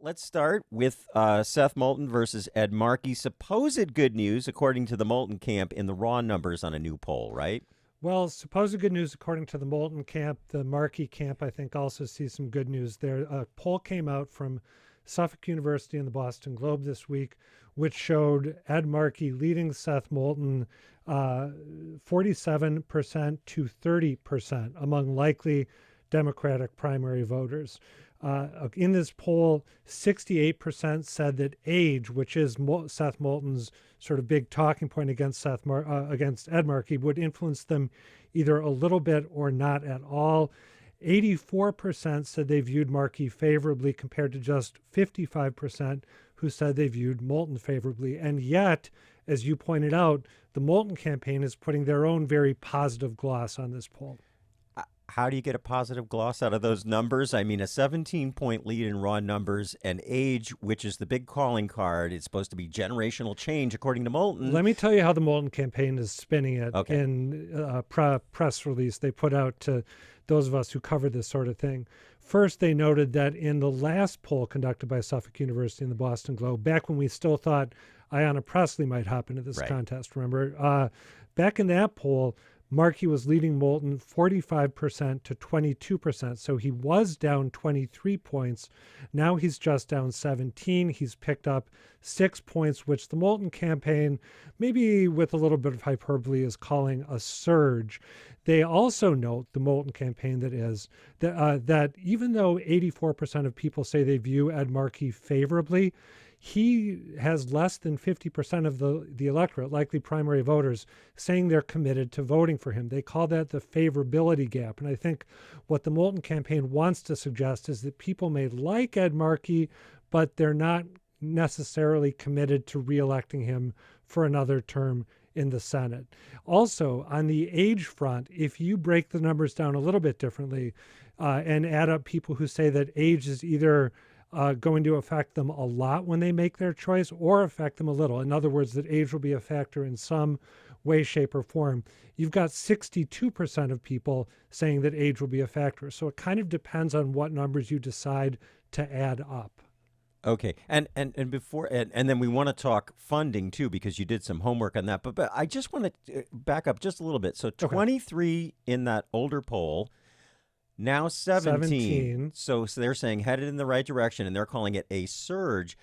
let's start with Seth Moulton versus Ed Markey. Supposed good news, according to the Moulton camp, in the raw numbers on a new poll, right? Well, supposed good news according to the Moulton camp. The Markey camp, I think, also sees some good news there. A poll came out from Suffolk University and the Boston Globe this week, which showed Ed Markey leading Seth Moulton 47% to 30% among likely Democratic primary voters. In this poll, 68% said that age, which is Seth Moulton's sort of big talking point against against Ed Markey, would influence them either a little bit or not at all. 84% said they viewed Markey favorably compared to just 55% who said they viewed Moulton favorably. And yet, as you pointed out, the Moulton campaign is putting their own very positive gloss on this poll. How do you get a positive gloss out of those numbers? I mean, a 17-point lead in raw numbers and age, which is the big calling card. It's supposed to be generational change, according to Moulton. Let me tell you how the Moulton campaign is spinning it in a press release they put out to those of us who cover this sort of thing. First, they noted that in the last poll conducted by Suffolk University and the Boston Globe, back when we still thought Ayanna Pressley might hop into this contest, remember? Back in that poll, Markey was leading Moulton 45% to 22%, so he was down 23 points. Now he's just down 17. He's picked up 6 points, which the Moulton campaign, maybe with a little bit of hyperbole, is calling a surge. They also note, the Moulton campaign that even though 84% of people say they view Ed Markey favorably, he has less than 50% of the electorate, likely primary voters, saying they're committed to voting for him. They call that the favorability gap. And I think what the Moulton campaign wants to suggest is that people may like Ed Markey, but they're not necessarily committed to reelecting him for another term in the Senate. Also, on the age front, if you break the numbers down a little bit differently and add up people who say that age is either going to affect them a lot when they make their choice or affect them a little. In other words, that age will be a factor in some way, shape, or form. You've got 62% of people saying that age will be a factor. So it kind of depends on what numbers you decide to add up. Okay, and before and then we want to talk funding too, because you did some homework on that. But I just want to back up just a little bit. So 23 in that older poll. Now 17. So they're saying headed in the right direction, and they're calling it a surge.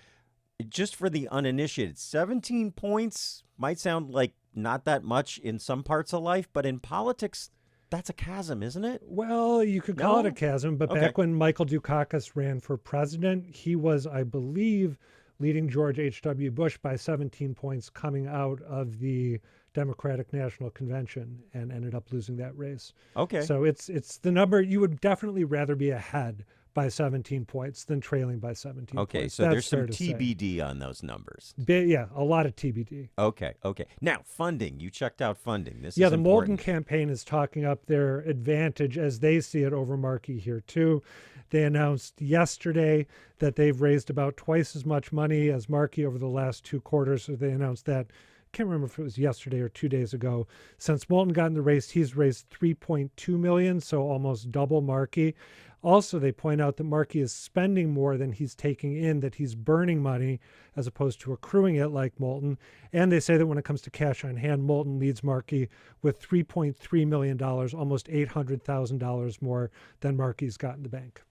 Just for the uninitiated, 17 points might sound like not that much in some parts of life, but in politics, that's a chasm, isn't it? Well, you could call it a chasm, but back when Michael Dukakis ran for president, he was, I believe, leading George H.W. Bush by 17 points coming out of the Democratic National Convention and ended up losing that race. Okay. So it's the number you would definitely rather be ahead by 17 points than trailing by 17 points. Okay, so there's some TBD on those numbers. Yeah, a lot of TBD. Okay. Now, funding. You checked out funding. This is the important. Moulton campaign is talking up their advantage as they see it over Markey here, too. They announced yesterday that they've raised about twice as much money as Markey over the last 2 quarters. So they announced that. Can't remember if it was yesterday or 2 days ago. Since Moulton got in the race, he's raised $3.2 million, so almost double Markey. Also, they point out that Markey is spending more than he's taking in, that he's burning money as opposed to accruing it like Moulton. And they say that when it comes to cash on hand, Moulton leads Markey with $3.3 million, almost $800,000 more than Markey's got in the bank.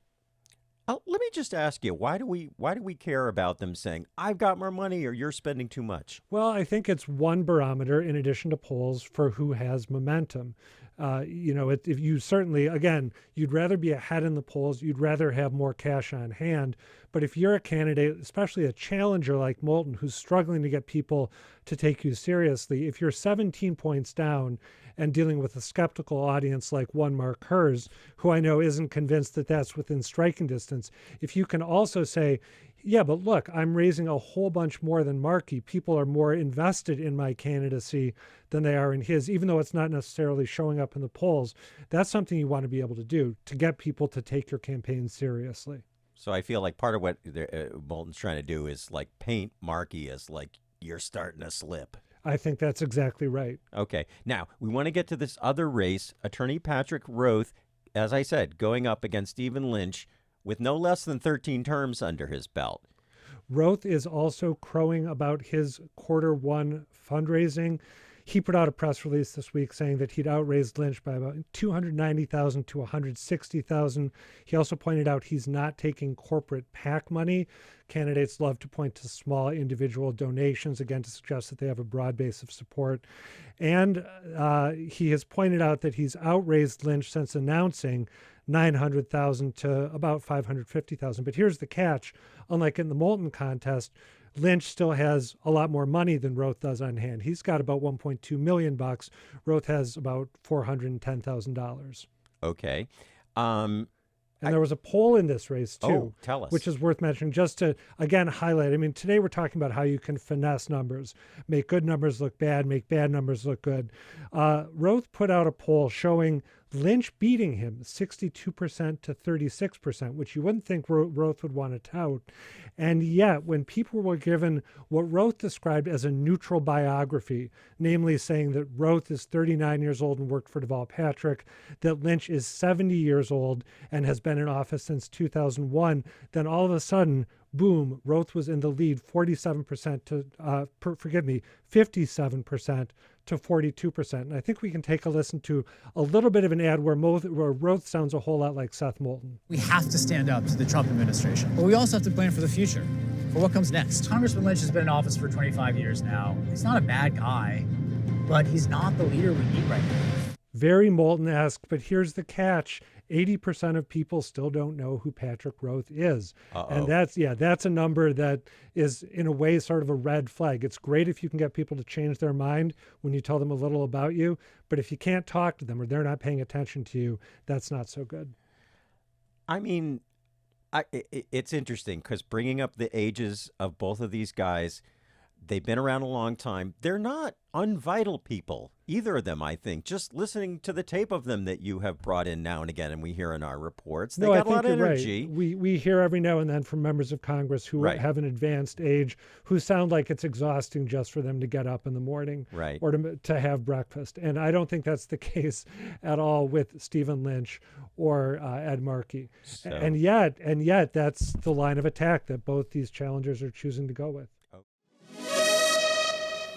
Let me just ask you, why do we care about them saying, I've got more money or you're spending too much? Well, I think it's one barometer in addition to polls for who has momentum. If you certainly, again, you'd rather be ahead in the polls, you'd rather have more cash on hand. But if you're a candidate, especially a challenger like Moulton, who's struggling to get people to take you seriously, if you're 17 points down and dealing with a skeptical audience like one Mark Herz, who I know isn't convinced that that's within striking distance, if you can also say, yeah, but look, I'm raising a whole bunch more than Markey. People are more invested in my candidacy than they are in his, even though it's not necessarily showing up in the polls. That's something you want to be able to do to get people to take your campaign seriously. So I feel like part of what Moulton's trying to do is like paint Markey as like you're starting to slip. I think that's exactly right. Okay. Now, we want to get to this other race. Attorney Patrick Roath, as I said, going up against Stephen Lynch. with no less than 13 terms under his belt. Roath is also crowing about his Q1 fundraising. He put out a press release this week saying that he'd outraised Lynch by about $290,000 to $160,000. He also pointed out he's not taking corporate PAC money. Candidates love to point to small individual donations, again, to suggest that they have a broad base of support. And he has pointed out that he's outraised Lynch since announcing $900,000 to about $550,000. But here's the catch. Unlike in the Moulton contest, Lynch still has a lot more money than Roath does on hand. He's got about $1.2 million. Roath has about $410,000. Okay. And there was a poll in this race, too. Oh, tell us. Which is worth mentioning, just to, again, highlight. I mean, today we're talking about how you can finesse numbers, make good numbers look bad, make bad numbers look good. Roath put out a poll showing Lynch beating him 62% to 36%, which you wouldn't think Roath would want to tout. And yet, when people were given what Roath described as a neutral biography, namely saying that Roath is 39 years old and worked for Deval Patrick, that Lynch is 70 years old and has been in office since 2001, then all of a sudden, boom, Roath was in the lead 47% to, 57% to 42%. And I think we can take a listen to a little bit of an ad where Roath sounds a whole lot like Seth Moulton. We have to stand up to the Trump administration, but we also have to plan for the future, for what comes next. Congressman Lynch has been in office for 25 years now. He's not a bad guy, but he's not the leader we need right now. Very Moulton-esque, but here's the catch. 80% of people still don't know who Patrick Roath is. And that's a number that is in a way sort of a red flag. It's great if you can get people to change their mind when you tell them a little about you, but if you can't talk to them or they're not paying attention to you, that's not so good. I mean, it's interesting because bringing up the ages of both of these guys, they've been around a long time. They're not unvital people, either of them, I think. Just listening to the tape of them that you have brought in now and again and we hear in our reports, they got a lot of energy. Right. We hear every now and then from members of Congress who have an advanced age who sound like it's exhausting just for them to get up in the morning or to have breakfast. And I don't think that's the case at all with Stephen Lynch or Ed Markey. So. And yet that's the line of attack that both these challengers are choosing to go with.